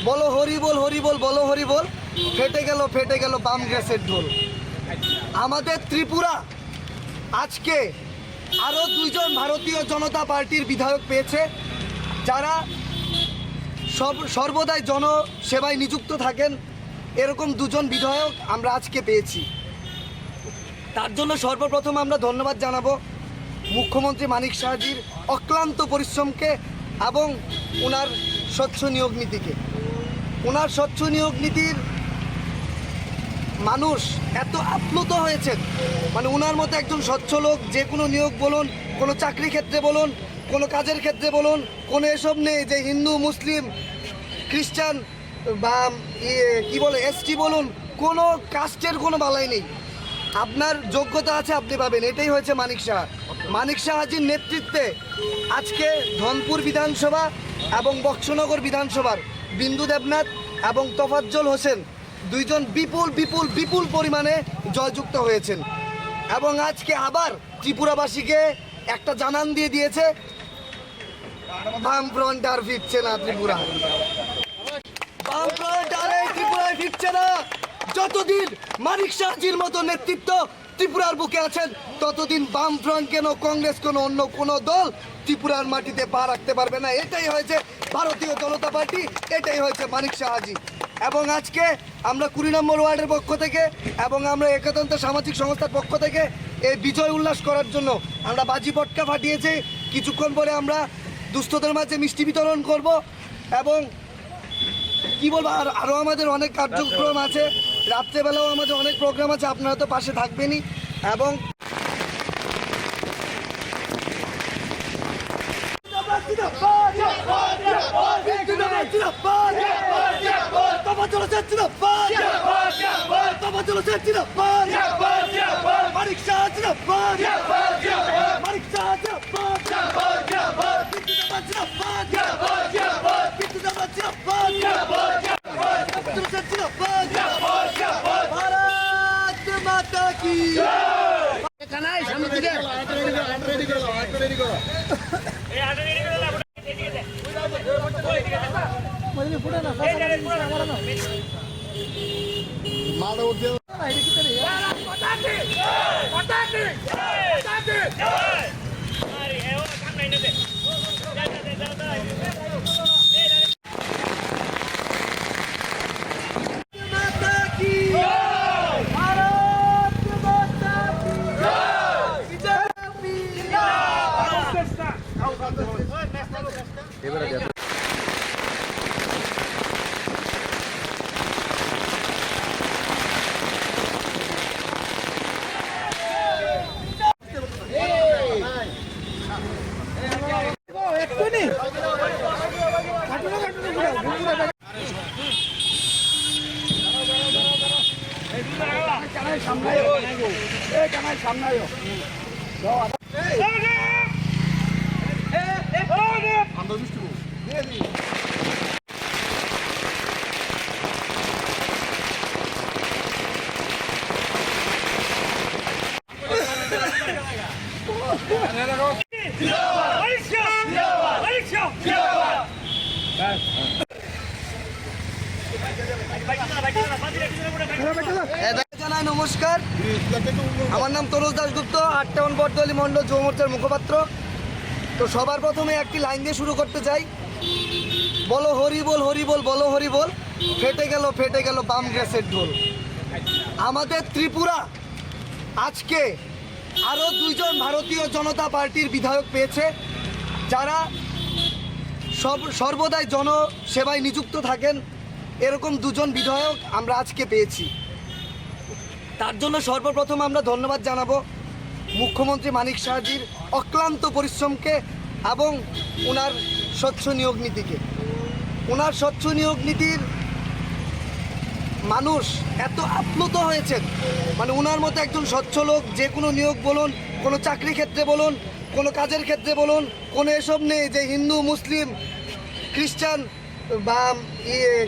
বলো হরি বল বলো হরি বল, ফেটে গেল বাম গ্যাসের ঢোল। আমাদের ত্রিপুরা আজকে আরও দুইজন ভারতীয় জনতা পার্টির বিধায়ক পেয়েছে, যারা সর্বদাই জনসেবায় নিযুক্ত থাকেন। এরকম দুজন বিধায়ক আমরা আজকে পেয়েছি। তার জন্য সর্বপ্রথম আমরা ধন্যবাদ জানাবো মুখ্যমন্ত্রী মানিক সাহাজির অক্লান্ত পরিশ্রমকে এবং ওনার স্বচ্ছ নিয়োগ নীতিকে। ওনার স্বচ্ছ নিয়োগ নীতির মানুষ এত আপ্লুত হয়েছেন, মানে ওনার মতো একজন স্বচ্ছ লোক যে কোনো নিয়োগ বলুন, কোনো চাকরি ক্ষেত্রে বলুন, কোনো কাজের ক্ষেত্রে বলুন, কোনো এসব নেই যে হিন্দু মুসলিম খ্রিস্টান বা কি বলে এসটি বলুন, কোনো কাস্টের কোনো বালাই নেই। আপনার যোগ্যতা আছে, আপনি পাবেন। এটাই হয়েছে মানিক সাহাজির নেতৃত্বে আজকে ধনপুর বিধানসভা এবং বক্সনগর বিধানসভার বিন্দু দেবনাথ এবং তোফাজ্জল হোসেন দুইজন বিপুল পরিমাণে জয়যুক্ত হয়েছেন। এবং আজকে আবার ত্রিপুরাবাসীকে একটা জানান দিয়ে দিয়েছে, বামফ্রন্ট আর ফিরছে না ত্রিপুরা, বামফ্রন্ট আর এই ত্রিপুরায় ফিরছে না। যতদিন মানিক সাহাজির মতো নেতৃত্ব ত্রিপুরার বুকে আছেন, ততদিন বামফ্রন্ট কেন, কংগ্রেস কেন, অন্য কোনো দল ত্রিপুরার মাটিতে পা রাখতে পারবে না। এটাই হয়েছে ভারতীয় জনতা পার্টি, এটাই হয়েছে মানিক সাহাজি। এবং আজকে আমরা 20 নম্বর ওয়ার্ডের পক্ষ থেকে এবং আমরা একতন্ত্র সামাজিক সংস্থার পক্ষ থেকে এই বিজয় উল্লাস করার জন্য আমরা বাজি পটকা ফাটিয়েছি। কিছুক্ষণ পরে আমরা দুস্থদের মাঝে মিষ্টি বিতরণ করব এবং কি বলবো, আরও আমাদের অনেক কার্যক্রম আছে। রাত্রেবেলাও আমাদের অনেক প্রোগ্রাম আছে, আপনারা তো পাশে থাকবেনই। এবং ভারত মাতা কি জানাই নমস্কার, আমার নাম তরুজ দাশগুপ্ত, 8 টাউন বটদলি মণ্ডল যুব মোর্চার মুখপাত্র। তো সবার প্রথমে একটি লাইন দিয়ে শুরু করতে চাই, বলো হরি বল বলো হরি বল, ফেটে গেল বাম গ্যাসের ঢোল। আমাদের ত্রিপুরা আজকে আরও দুইজন ভারতীয় জনতা পার্টির বিধায়ক পেয়েছে, যারা সর্বদাই জনসেবায় নিযুক্ত থাকেন। এরকম দুজন বিধায়ক আমরা আজকে পেয়েছি। তার জন্য সর্বপ্রথম আমরা ধন্যবাদ জানাবো মুখ্যমন্ত্রী মানিক সাহাজির অক্লান্ত পরিশ্রমকে এবং ওনার স্বচ্ছ নিয়োগ নীতিকে। ওনার স্বচ্ছ নিয়োগ নীতির মানুষ এত আপ্লুত হয়েছেন, মানে ওনার মতো একজন স্বচ্ছ লোক যে কোনো নিয়োগ বলুন, কোনো চাকরি ক্ষেত্রে বলুন, কোনো কাজের ক্ষেত্রে বলুন, কোনো এসব নেই যে হিন্দু মুসলিম খ্রিস্টান বা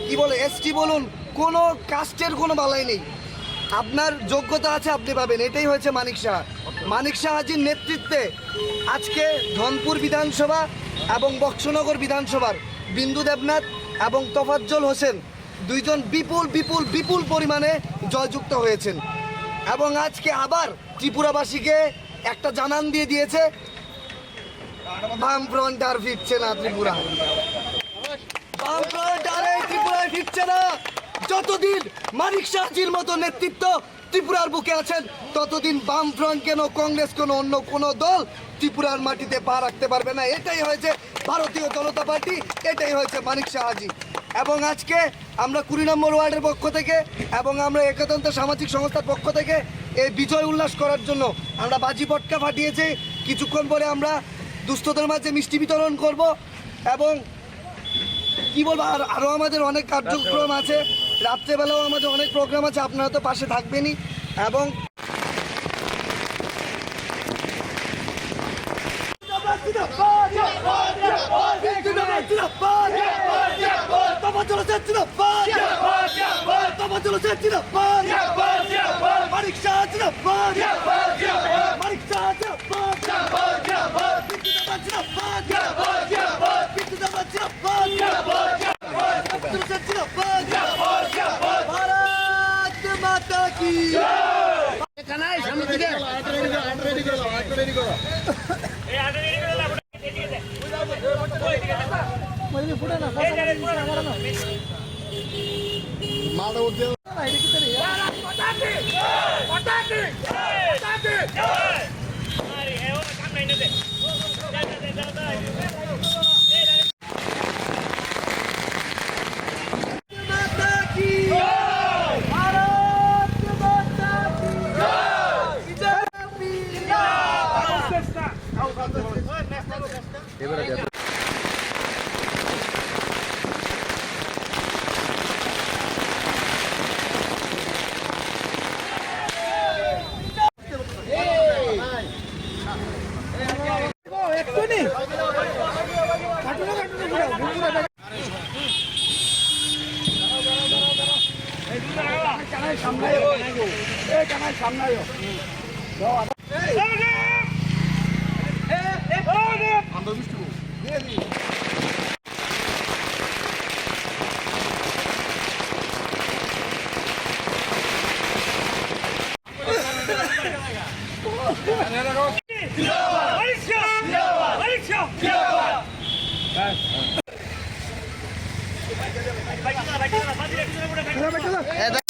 কি বলে এসটি বলুন, কোনো কাস্টের কোনো বালাই নেই। আপনার যোগ্যতা আছে, আপনি পাবেন। এটাই হয়েছে মানিক সাহাজির নেতৃত্বে আজকে ধনপুর বিধানসভা এবং বক্সনগর বিধানসভার বিন্দু দেবনাথ এবং তোফাজ্জল হোসেন দুইজন বিপুল বিপুল বিপুল পরিমাণে জয়যুক্ত হয়েছেন। এবং আজকে আবার ত্রিপুরাবাসীকে একটা জানান দিয়ে দিয়েছে, বামফ্রন্ট আর ফিরছে না ত্রিপুরা, বামফ্রন্ট আর এই ত্রিপুরায় ফিরছে না। যতদিন মানিক শাহজির মতো নেতৃত্ব ত্রিপুরার বুকে আছেন, ততদিন বামফ্রন্ট কেন, কংগ্রেস কেন, অন্য কোনো দল ত্রিপুরার মাটিতে পা রাখতে পারবে না। এটাই হয়েছে ভারতীয় জনতা পার্টি, এটাই হয়েছে মানিক শাহজি। এবং আজকে আমরা 20 নম্বর ওয়ার্ডের পক্ষ থেকে এবং আমরা একতন্ত্র সামাজিক সংস্থার পক্ষ থেকে এই বিজয় উল্লাস করার জন্য আমরা বাজি পটকা ফাটিয়েছি। কিছুক্ষণ পরে আমরা দুস্থদের মাঝে মিষ্টি বিতরণ করব এবং কি বলবো, আরও আমাদের অনেক কার্যক্রম আছে, রাত্রেবেলাও আমাদের অনেক প্রোগ্রাম আছে, আপনারা তো পাশে থাকবেনই। এবং ভারত মাতা কি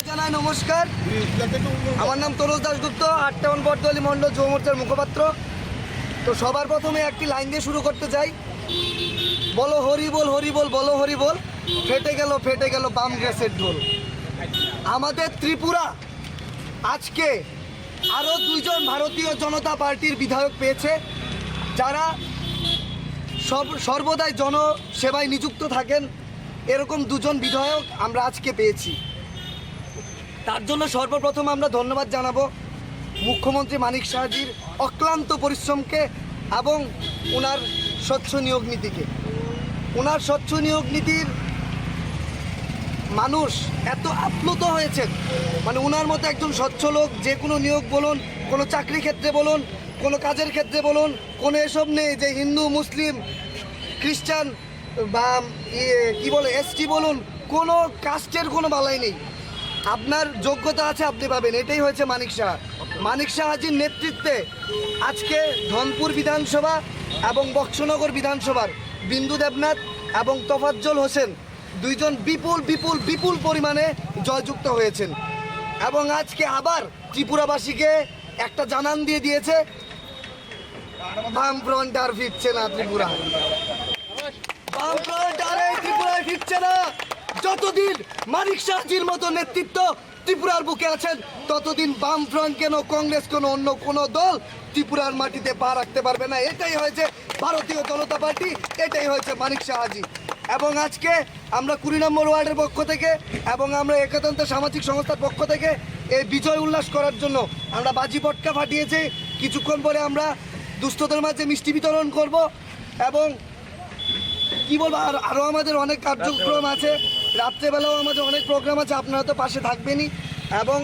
জানাই নমস্কার, আমার নাম তরুজ দাশগুপ্ত, 58 বর্দলি মণ্ডল যুব মোর্চার মুখপাত্র। তো সবার প্রথমে একটি লাইন দিয়ে শুরু করতে চাই, বলো হরি বল, হরি বল, বলো হরি বল, ফেটে গেল বাম গ্যাসের ঢোল। আমাদের ত্রিপুরা আজকে আরও 2 জন ভারতীয় জনতা পার্টির বিধায়ক পেয়েছে, যারা সর্বদাই জনসেবায় নিযুক্ত থাকেন। এরকম 2 জন বিধায়ক আমরা আজকে পেয়েছি। তার জন্য সর্বপ্রথম আমরা ধন্যবাদ জানাবো মুখ্যমন্ত্রী মানিক শাহজির অক্লান্ত পরিশ্রমকে এবং ওনার স্বচ্ছ নিয়োগ নীতিকে। ওনার স্বচ্ছ নিয়োগ নীতির মানুষ এত আপ্লুত হয়েছেন, মানে ওনার মতো একজন স্বচ্ছ লোক যে কোনো নিয়োগ বলুন, কোনো চাকরি ক্ষেত্রে বলুন, কোনো কাজের ক্ষেত্রে বলুন, কোনো এসব নেই যে হিন্দু, মুসলিম, খ্রিস্টান বা কি বলে এসটি বলুন, কোনো কাস্টের কোনো বালাই নেই। আপনার যোগ্যতা আছে, আপনি পাবেন। এটাই হয়েছে মানিক শাহ। মানিক শাহজির নেতৃত্বে আজকে ধনপুর বিধানসভা এবং বক্সনগর বিধানসভার বিন্দু দেবনাথ এবং তোফাজ্জল হোসেন 2 জন বিপুল বিপুল বিপুল পরিমাণে জয়যুক্ত হয়েছেন। এবং আজকে আবার ত্রিপুরাবাসীকে একটা জানান দিয়ে দিয়েছে, বামফ্রন্ট আর ফিরছে না ত্রিপুরা, বামফ্রন্ট আর এই ত্রিপুরায় ফিরছে না। যতদিন মানিক শাহজির মতো নেতৃত্ব ত্রিপুরার বুকে আছেন, ততদিন বামফ্রন্ট কেন, কংগ্রেস কেন, অন্য কোনো দল ত্রিপুরার মাটিতে পা রাখতে পারবে না। এটাই হয়েছে ভারতীয় জনতা পার্টি, এটাই হয়েছে মানিক শাহজি। এবং আজকে আমরা 20 নম্বর ওয়ার্ডের পক্ষ থেকে এবং আমরা একতন্ত্র সামাজিক সংস্থার পক্ষ থেকে এই বিজয় উল্লাস করার জন্য আমরা বাজি পটকা ফাটিয়েছি। কিছুক্ষণ পরে আমরা দুস্থদের মাঝে মিষ্টি বিতরণ করব এবং কি বলবো, আরও আমাদের অনেক কার্যক্রম আছে, রাত্রেবেলাও আমাদের অনেক প্রোগ্রাম আছে, আপনারা তো পাশে থাকবেনই। এবং